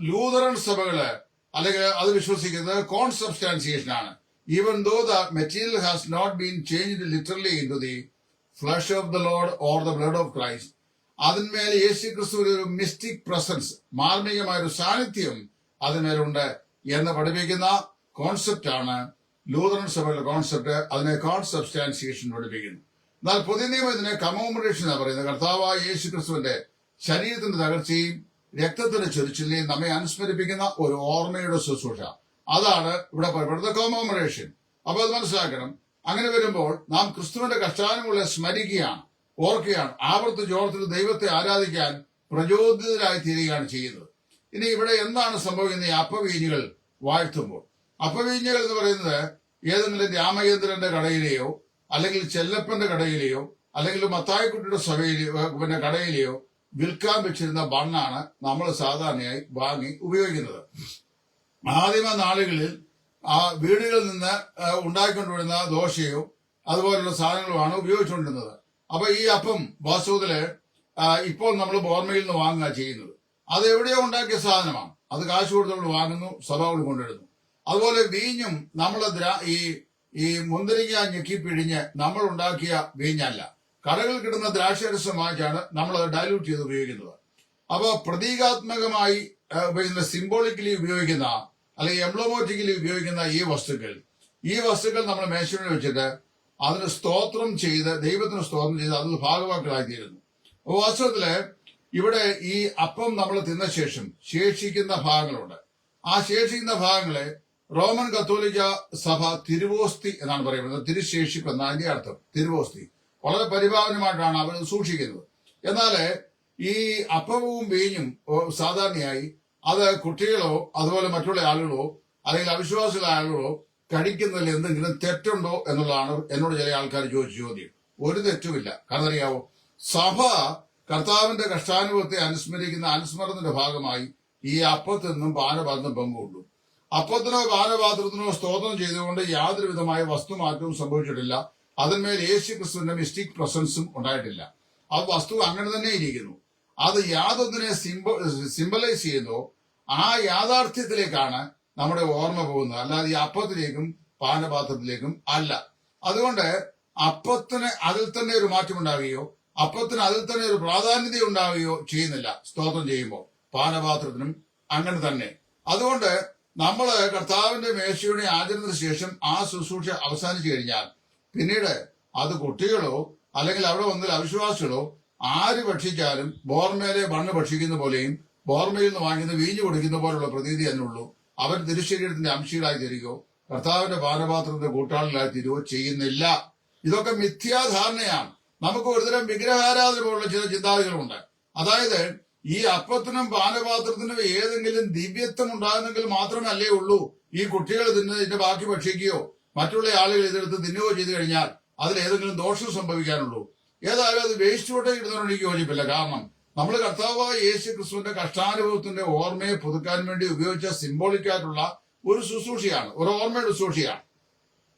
ലൂതറൻ സഭകള് അല്ലെങ്കിൽ അത് വിശ്വസിക്കുന്നത് കോൺസബ്സ്റ്റാൻസിയേഷൻ ആണ്. Even though the material has not been changed literally into the flesh of the Lord or the blood of Christ. അതിന്മേൽ യേശു ക്രിസ്തുവിന്റെ ഒരു മിസ്റ്റിക് പ്രസൻസ്, മാർമികമായ ഒരു സാന്നിധ്യം അതിന്മേലുണ്ട് എന്ന് പഠിപ്പിക്കുന്ന കോൺസെപ്റ്റ് ആണ് ലൂതറൻ സഭയുടെ കോൺസെപ്റ്റ്. അതിനെ കോൺസബ്സ്റ്റാൻസിയേഷൻ പഠിപ്പിക്കുന്നു. എന്നാൽ പുതിയ നിയമം ഇതിനെ കമോമറേഷൻ എന്നാണ് പറയുന്നത്. കർത്താവായ യേശു ക്രിസ്തുവിന്റെ ശരീരത്തിന്റെ തകർച്ചയും രക്തത്തിന്റെ ചൊരിച്ചിലിനെയും നമ്മെ അനുസ്മരിപ്പിക്കുന്ന ഒരു ഓർമ്മയുടെ ശുശ്രൂഷ. അതാണ് ഇവിടെ പറയപ്പെടുന്നത് കമോമറേഷൻ. അപ്പൊ അത് മനസ്സിലാക്കണം. അങ്ങനെ വരുമ്പോൾ നാം ക്രിസ്തുവിന്റെ കഷ്ടാനുകളെ സ്മരിക്കുകയാണ്, ഓർക്കുകയാണ്, ആവർത്തിച്ച് ദൈവത്തെ ആരാധിക്കാൻ പ്രചോദിതരായി തീരുകയാണ് ചെയ്യുന്നത്. ഇനി ഇവിടെ എന്താണ് സംഭവിക്കുന്നത്? ഈ അപ്പവീഞ്ഞുകൾ വാഴ്ത്തുമ്പോൾ, അപ്പവീഞ്ഞുകൾ എന്ന് പറയുന്നത് ഏതെങ്കിലും രാമചന്ദ്രന്റെ കടയിലെയോ അല്ലെങ്കിൽ ചെല്ലപ്പന്റെ കടയിലെയോ അല്ലെങ്കിൽ മത്തായിക്കുട്ടിയുടെ സഭയിലെയോ കടയിലെയോ വിൽക്കാൻ വെച്ചിരുന്ന ബണ്ണാണ് നമ്മൾ സാധാരണയായി വാങ്ങി ഉപയോഗിക്കുന്നത്. ആദിമ നാളുകളിൽ വീടുകളിൽ നിന്ന് ഉണ്ടാക്കിക്കൊണ്ടുവരുന്ന ദോശയോ അതുപോലുള്ള സാധനങ്ങളുമാണ് ഉപയോഗിച്ചുകൊണ്ടിരുന്നത്. അപ്പൊ ഈ അപ്പം വാസ്തവത്തില് ഇപ്പോൾ നമ്മൾ ബോർമയിൽ നിന്ന് വാങ്ങുക ചെയ്യുന്നത്. അത് എവിടെയോ ഉണ്ടാക്കിയ സാധനമാണ്. അത് കാശ് കൊടുത്ത് നമ്മൾ വാങ്ങുന്നു, സഭകൾ കൊണ്ടിടുന്നു. അതുപോലെ വീഞ്ഞും നമ്മൾ ഈ മുന്തിരിങ്ങ ഞെക്കി പിഴിഞ്ഞ് നമ്മൾ ഉണ്ടാക്കിയ വീഞ്ഞല്ല, കടകളിൽ കിട്ടുന്ന ദ്രാക്ഷരസം വാങ്ങിച്ചാണ് നമ്മൾ അത് ഡയലൂട്ട് ചെയ്ത് ഉപയോഗിക്കുന്നത്. അപ്പൊ പ്രതീകാത്മകമായി ഉപയോഗിക്കുന്ന, സിംബോളിക്കലി ഉപയോഗിക്കുന്ന അല്ലെങ്കിൽ എംബ്ലോമാറ്റിക്കലി ഉപയോഗിക്കുന്ന ഈ വസ്തുക്കൾ നമ്മൾ മേശയിൽ വെച്ചിട്ട് അതിന് സ്തോത്രം ചെയ്ത്, ദൈവത്തിന് സ്തോത്രം ചെയ്ത് അതിൽ ഭാഗവാക്കുകളായിത്തീരുന്നു. അപ്പൊ വാസ്തവത്തില് ഇവിടെ ഈ അപ്പം നമ്മൾ തിന്ന ശേഷം ശേഷിക്കുന്ന ഭാഗങ്ങളുണ്ട്. ആ ശേഷിക്കുന്ന ഭാഗങ്ങളെ റോമൻ കത്തോലിക്ക സഭ തിരുവോസ്തി എന്നാണ് പറയുന്നത്. തിരുശേഷിപ്പ് എന്നാണ് അതിന്റെ അർത്ഥം. തിരുവോസ്തി വളരെ പരിഭാവനമായിട്ടാണ് അവർ സൂക്ഷിക്കുന്നത്. എന്നാല് ഈ അപ്പവും വീഞ്ഞും സാധാരണയായി അത് കുട്ടികളോ അതുപോലെ മറ്റുള്ള ആളുകളോ അല്ലെങ്കിൽ അവിശ്വാസികളായ ആളുകളോ കഴിക്കുന്നതിൽ എന്തെങ്കിലും തെറ്റുണ്ടോ എന്നുള്ളതാണ് എന്നോട് ചില ആൾക്കാർ ചോദിച്ച ചോദ്യം. ഒരു തെറ്റുമില്ല. കാരണം അറിയാവോ, സഭ കർത്താവിന്റെ കഷ്ടാനുഭവത്തെ അനുസ്മരിക്കുന്ന അനുസ്മരണത്തിന്റെ ഭാഗമായി ഈ അപ്പത്തിൽ നിന്നും പാനപാത്രത്തിനും പങ്കുകൊണ്ടു. അപ്പത്തിനോ പാനപാത്രത്തിനോ സ്തോത്രം ചെയ്തുകൊണ്ട് യാതൊരു വിധമായ വസ്തുമാറ്റവും സംഭവിച്ചിട്ടില്ല. അതിന്മേൽ യേശു ക്രിസ്തുവിന്റെ മിസ്റ്റിക് പ്രസൻസും ഉണ്ടായിട്ടില്ല. ആ വസ്തു അങ്ങനെ തന്നെ ഇരിക്കുന്നു. അത് യാതൊന്നിനെ സിംബലൈസ് ചെയ്യുന്നോ ആ യാഥാർത്ഥ്യത്തിലേക്കാണ് നമ്മുടെ ഓർമ്മ പോകുന്നത്, അല്ലാതെ ഈ അപ്പത്തിലേക്കും പാനപാത്രത്തിലേക്കും അല്ല. അതുകൊണ്ട് അപ്പത്തിന് അതിൽ തന്നെ ഒരു മാറ്റം ഉണ്ടാവുകയോ അപ്പത്തിന് അതിൽ തന്നെ ഒരു പ്രാധാന്യത ഉണ്ടാവുകയോ ചെയ്യുന്നില്ല. സ്തോത്രം ചെയ്യുമ്പോൾ പാനപാത്രത്തിനും അങ്ങനെ തന്നെ. അതുകൊണ്ട് നമ്മൾ കർത്താവിന്റെ മേശയുടെ ആചരണത്തിന് ശേഷം ആ ശുശ്രൂഷ അവസാനിച്ചു കഴിഞ്ഞാൽ പിന്നീട് അത് കുട്ടികളോ അല്ലെങ്കിൽ അവിടെ വന്ന അവിശ്വാസികളോ ആര് ഭക്ഷിച്ചാലും ബോർമയിലെ മണ്ണ് ഭക്ഷിക്കുന്ന പോലെയും ബോർമയിൽ നിന്ന് വാങ്ങുന്ന വീഞ്ഞു കൊടുക്കുന്ന പോലുള്ള പ്രതീതി അതിനുള്ളൂ. അവർ തിരുശരീരത്തിന്റെ അംശികളായി തീരുകയോ കർത്താവിന്റെ പാനപാത്രത്തിന്റെ കൂട്ടാളികളായി തീരുകയോ ചെയ്യുന്നില്ല. ഇതൊക്കെ മിഥ്യാധാരണയാണ്. നമുക്ക് ഒരുതരം വിഗ്രഹാരാധന പോലുള്ള ചില ചിന്താഗതികളുണ്ട്. അതായത് ഈ അപ്പത്തിനും പാനപാത്രത്തിനും ഏതെങ്കിലും ദിവ്യത്വം ഉണ്ടാകുന്നെങ്കിൽ മാത്രമേ അല്ലേ ഉള്ളൂ ഈ കുട്ടികൾ ഇതിന്റെ ബാക്കി ഭക്ഷിക്കുകയോ മറ്റുള്ള ആളുകൾ ഇതെടുത്ത് തിന്നുകയോ ചെയ്തു കഴിഞ്ഞാൽ അതിൽ ഏതെങ്കിലും ദോഷം സംഭവിക്കാനുള്ളൂ. ഏതായാലും അത് വേസ്റ്റ് കൊണ്ടേ ഇടുന്നതിനോട് എനിക്ക് യോജിപ്പില്ല. കാരണം നമ്മൾ കർത്താവായ യേശു ക്രിസ്തുവിന്റെ കഷ്ടാനുഭവത്തിന്റെ ഓർമ്മയെ പുതുക്കാൻ വേണ്ടി ഉപയോഗിച്ച സിംബോളിക്കായിട്ടുള്ള ഒരു ശുശ്രൂഷയാണ്, ഒരു ഓർമ്മയുടെ ശുശ്രൂഷയാണ്.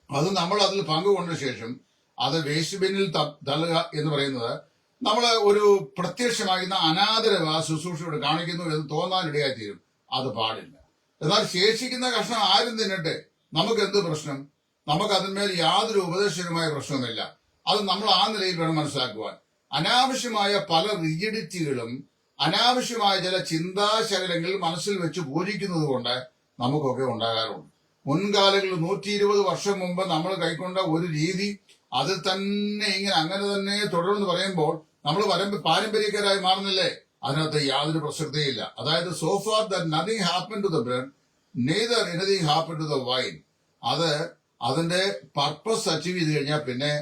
അത് നമ്മൾ അതിൽ പങ്കുകൊണ്ട ശേഷം അത് വേസ്റ്റ് ബിന്നിൽ തള്ളുക എന്ന് പറയുന്നത് നമ്മൾ ഒരു പ്രത്യക്ഷമാകുന്ന അനാദരവ് ആ ശുശ്രൂഷയോട് കാണിക്കുന്നു എന്ന് തോന്നാനിടയായി തീരും. അത് പാടില്ല. എന്നാൽ ശേഷിക്കുന്ന കഷ്ണം ആരും തിന്നട്ടെ, നമുക്ക് എന്ത് പ്രശ്നം? നമുക്ക് അതിന്മേൽ യാതൊരു ഉപദേശകരമായ പ്രശ്നവുമില്ല. അത് നമ്മൾ ആ നിലയിൽ വേണം മനസ്സിലാക്കുവാൻ. അനാവശ്യമായ പല റിജിഡിറ്റികളും അനാവശ്യമായ ചില ചിന്താശകലങ്ങൾ മനസ്സിൽ വെച്ച് പൂജിക്കുന്നത് കൊണ്ട് നമുക്കൊക്കെ ഉണ്ടാകാറുണ്ട്. മുൻകാലങ്ങളിൽ 120 വർഷം മുമ്പ് നമ്മൾ കൈക്കൊണ്ട ഒരു രീതി അതിൽ തന്നെ ഇങ്ങനെ അങ്ങനെ തന്നെ തുടർന്ന് പറയുമ്പോൾ നമ്മൾ പാരമ്പര്യക്കാരായി മാറുന്നില്ലേ? അതിനകത്ത് യാതൊരു പ്രസക്തിയില്ല. അതായത് so far that nothing happen to the bread neither anything happen to the wine. അത് അതിന്റെ പർപ്പസ് അച്ചീവ് ചെയ്ത് കഴിഞ്ഞാൽ പിന്നെ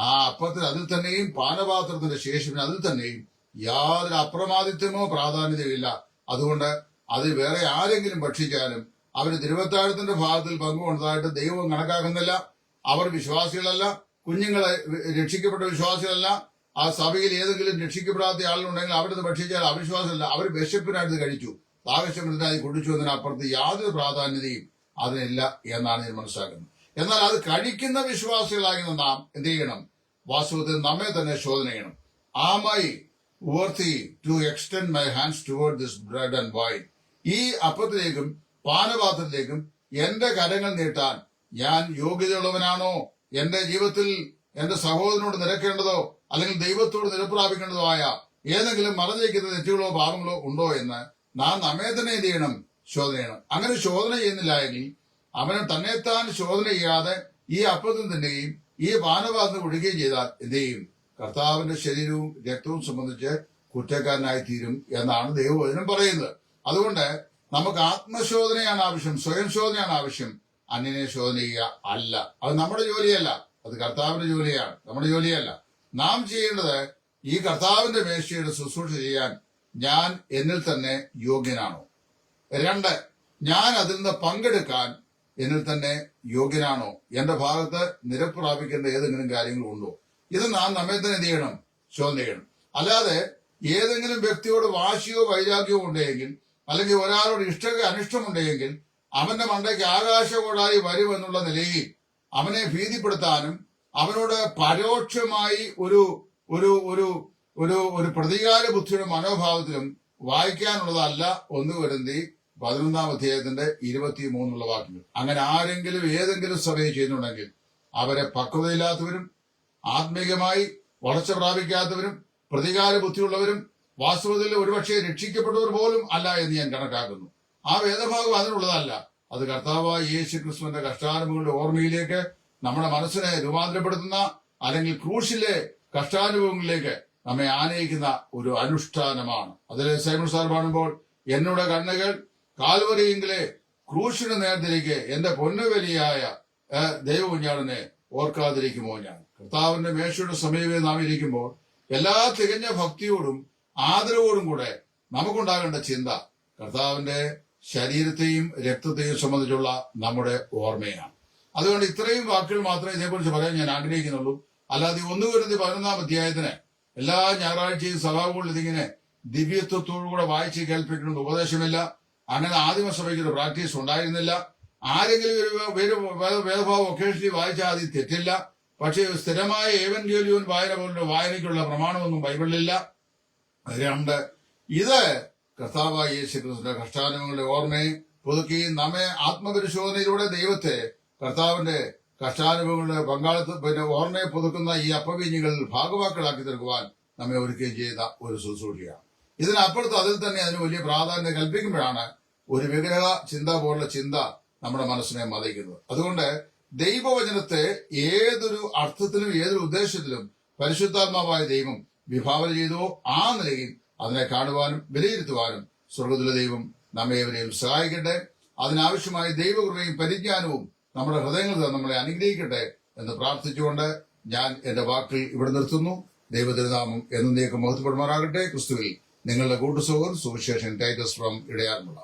ആ അപ്പത്തിന് അതിൽ തന്നെയും പാനപാത്രത്തിന്റെ ശേഷിപ്പിന് അതിൽ തന്നെയും യാതൊരു അപ്രമാദിത്യമോ പ്രാധാന്യതയോ ഇല്ല. അതുകൊണ്ട് അത് വേറെ ആരെങ്കിലും ഭക്ഷിച്ചാലും അവർ തിരുവത്താഴത്തിന്റെ ഭാഗത്തിൽ പങ്കുകൊണ്ടതായിട്ട് ദൈവം കണക്കാക്കുന്നില്ല. അവർ വിശ്വാസികളല്ല, കുഞ്ഞുങ്ങളെ രക്ഷിക്കപ്പെട്ട വിശ്വാസികളല്ല. ആ സഭയിൽ ഏതെങ്കിലും രക്ഷിക്കപ്പെടാത്ത ആളുകളുണ്ടെങ്കിൽ അവരത് ഭക്ഷിച്ചാൽ അവിശ്വാസമല്ല, അവർ വിശപ്പിനായിട്ട് കഴിച്ചു, ദാഹശമനത്തിനായി കുടിച്ചു എന്നതിനപ്പുറത്ത് യാതൊരു പ്രാധാന്യതയും അതിനില്ല എന്നാണ് ഞാൻ മനസ്സിലാക്കുന്നത്. എന്നാൽ അത് കഴിക്കുന്ന വിശ്വാസികളാകുന്ന നാം എന്ത് ചെയ്യണം? വാസ്തവത്തിൽ നമ്മെ തന്നെ ശോധന ചെയ്യണം. Am I worthy to extend my hands toward this bread and wine? ഈ അപ്പത്തിലേക്കും പാനപാത്രത്തിലേക്കും എന്റെ കരങ്ങൾ നീട്ടാൻ ഞാൻ യോഗ്യതയുള്ളവനാണോ? എന്റെ ജീവിതത്തിൽ എന്റെ സഹോദരനോട് നിരക്കേണ്ടതോ അല്ലെങ്കിൽ ദൈവത്തോട് നിരപ്രാപിക്കേണ്ടതോ ആയ ഏതെങ്കിലും മറഞ്ഞിരിക്കുന്ന തെറ്റുകളോ പാപങ്ങളോ ഉണ്ടോ എന്ന് നാം നമ്മെ തന്നെ എന്ത് ചെയ്യണം? ശോധന ചെയ്യണം. അങ്ങനെ ശോധന ചെയ്യുന്നില്ല എങ്കിൽ അവനെ തന്നെത്താൻ ശോധന ചെയ്യാതെ ഈ അപ്പത്തിൽ തന്നെയും ഈ പാനപാത്രം കുടിക്കുകയും ചെയ്താൽ എന്ത് ചെയ്യും? കർത്താവിന്റെ ശരീരവും രക്തവും സംബന്ധിച്ച് കുറ്റക്കാരനായി തീരും എന്നാണ് ദൈവവചനം പറയുന്നത്. അതുകൊണ്ട് നമുക്ക് ആത്മശോധനയാണ് ആവശ്യം, സ്വയം ശോധനയാണ് ആവശ്യം. അന്യനെ ശോധന ചെയ്യുക അല്ല. അത് നമ്മുടെ ജോലിയല്ല, അത് കർത്താവിന്റെ ജോലിയാണ്, നമ്മുടെ ജോലിയല്ല. നാം ചെയ്യേണ്ടത് ഈ കർത്താവിന്റെ മേശയുടെ ശുശ്രൂഷ ചെയ്യാൻ ഞാൻ എന്നിൽ തന്നെ യോഗ്യനാണോ? 2, ഞാൻ അതിൽ നിന്ന് പങ്കെടുക്കാൻ എന്നിൽ തന്നെ യോഗ്യനാണോ? എന്റെ ഭാഗത്ത് നിരപ്പ് പ്രാപിക്കേണ്ട ഏതെങ്കിലും കാര്യങ്ങളുണ്ടോ? ഇത് നാം നമ്മെ തന്നെ എന്ത് ചെയ്യണം? ചോദ്യം ചെയ്യണം. അല്ലാതെ ഏതെങ്കിലും വ്യക്തിയോട് വാശിയോ വൈരാഗ്യമോ ഉണ്ടെങ്കിൽ, അല്ലെങ്കിൽ ഒരാളോട് അനിഷ്ടമുണ്ടെങ്കിൽ അവന്റെ മണ്ടയ്ക്ക് ആകാശകോടായി വരുമെന്നുള്ള നിലയിൽ അവനെ ഭീതിപ്പെടുത്താനും അവനോട് പരോക്ഷമായി ഒരു ഒരു ഒരു ഒരു ഒരു പ്രതികാര ബുദ്ധിയുടെ മനോഭാവത്തിലും വായിക്കാനുള്ളതല്ല 1 കൊരിന്ത്യർ 11 അധ്യായത്തിന്റെ 23 വാക്യങ്ങൾ. അങ്ങനെ ആരെങ്കിലും ഏതെങ്കിലും സഭയിൽ ചെയ്യുന്നുണ്ടെങ്കിൽ അവരെ പക്വതയില്ലാത്തവരും ആത്മീകമായി വളർച്ച പ്രാപിക്കാത്തവരും പ്രതികാര ബുദ്ധിയുള്ളവരും വാസ്തവത്തിൽ ഒരുപക്ഷെ രക്ഷിക്കപ്പെട്ടവർ പോലും അല്ല എന്ന് ഞാൻ കണക്കാക്കുന്നു. ആ വേദഭാഗം അതിനുള്ളതല്ല. അത് കർത്താവായ യേശു ക്രിസ്തുവിന്റെ കഷ്ടാനുഭവങ്ങളുടെ ഓർമ്മയിലേക്ക് നമ്മുടെ മനസ്സിനെ രൂപാന്തരപ്പെടുത്തുന്ന, അല്ലെങ്കിൽ ക്രൂശിലെ കഷ്ടാനുഭവങ്ങളിലേക്ക് നമ്മെ ആനയിക്കുന്ന ഒരു അനുഷ്ഠാനമാണ്. അതിലെ സൈമൺ സാർ പാടുമ്പോൾ, എന്നോട് കണ്ണുകൾ കാൽവരിയെങ്കിലെ ക്രൂശിന് നേർത്തിരിക്കെ എന്റെ പൊന്നുവലിയായ ദൈവകുഞ്ഞാടിനെ ഓർക്കാതിരിക്കുമോ ഞാൻ. കർത്താവിന്റെ മേശയുടെ സമീപം നാം ഇരിക്കുമ്പോൾ എല്ലാ തികഞ്ഞ ഭക്തിയോടും ആദരവോടും കൂടെ നമുക്കുണ്ടാകേണ്ട ചിന്ത കർത്താവിന്റെ ശരീരത്തെയും രക്തത്തെയും സംബന്ധിച്ചുള്ള നമ്മുടെ ഓർമ്മയാണ്. അതുകൊണ്ട് ഇത്രയും വാക്കുകൾ മാത്രമേ ഇതേക്കുറിച്ച് പറയാൻ ഞാൻ ആഗ്രഹിക്കുന്നുള്ളൂ. അല്ലാതെ 1 കൊരിന്ത്യർ 11 അധ്യായത്തിന് എല്ലാ ഞായറാഴ്ചയും സഭാകളിൽ ഇതിങ്ങനെ ദിവ്യത്വത്തോടുകൂടെ വായിച്ച് കേൾപ്പിക്കണമെന്ന് ഉപദേശമില്ല. അങ്ങനെ ആദിമസഭയ്ക്ക് ഒരു പ്രാക്ടീസ് ഉണ്ടായിരുന്നില്ല. ആരെങ്കിലും ഒരു വേദഭാവം ഒക്കേഷണലി വായിച്ചാൽ അതിൽ തെറ്റില്ല. പക്ഷേ സ്ഥിരമായ ഏവൻഗേലിയോൻ വായന പോലുള്ള വായനയ്ക്കുള്ള പ്രമാണമൊന്നും ബൈബിളിലില്ല. 2, ഇത് കർത്താവായ യേശു ക്രിസ്തുവിന്റെ കഷ്ടാനുഭവങ്ങളുടെ ഓർമ്മയെ പുതുക്കി നമ്മെ ആത്മപരിശോധനയിലൂടെ ദൈവത്തെ കർത്താവിന്റെ കഷ്ടാനുഭവങ്ങളുടെ പങ്കാളിത്ത ഓർമ്മയെ പുതുക്കുന്ന ഈ അപ്പവീഞ്ഞുകൾ ഭാഗവാക്കളാക്കി തീർക്കുവാൻ നമ്മെ ഒരുക്കുകയും ചെയ്ത ഒരു ശുശ്രൂഷയാണ്. ഇതിനപ്പുറത്ത് അതിൽ തന്നെ അതിന് വലിയ പ്രാധാന്യം കൽപ്പിക്കുമ്പോഴാണ് ഒരു വിഗ്രഹ ചിന്ത പോലുള്ള ചിന്ത നമ്മുടെ മനസ്സിനെ മതിക്കുന്നത്. അതുകൊണ്ട് ദൈവവചനത്തെ ഏതൊരു അർത്ഥത്തിലും ഏതൊരു ഉദ്ദേശത്തിലും പരിശുദ്ധാത്മാവായ ദൈവം വിഭാവന ചെയ്തുവോ ആ നിലയിൽ അതിനെ കാണുവാനും വിലയിരുത്തുവാനും സ്വർഗ്ഗത്തിലെ ദൈവം നമ്മേവരെയും സഹായിക്കട്ടെ. അതിനാവശ്യമായ ദൈവകൃപയും പരിജ്ഞാനവും നമ്മുടെ ഹൃദയങ്ങളിൽ നമ്മളെ അനുഗ്രഹിക്കട്ടെ എന്ന് പ്രാർത്ഥിച്ചുകൊണ്ട് ഞാൻ എന്റെ വാക്കിൽ ഇവിടെ നിർത്തുന്നു. ദൈവതിരുനാമം എന്നേക്കും മഹത്വപ്പെടുമാറാകട്ടെ. ക്രിസ്തുവിൽ നിങ്ങളുടെ കൂട്ടുസഹോദരൻ സുവിശേഷൻ ടൈറ്റസ് ഫ്രം ഇടയാർമുള.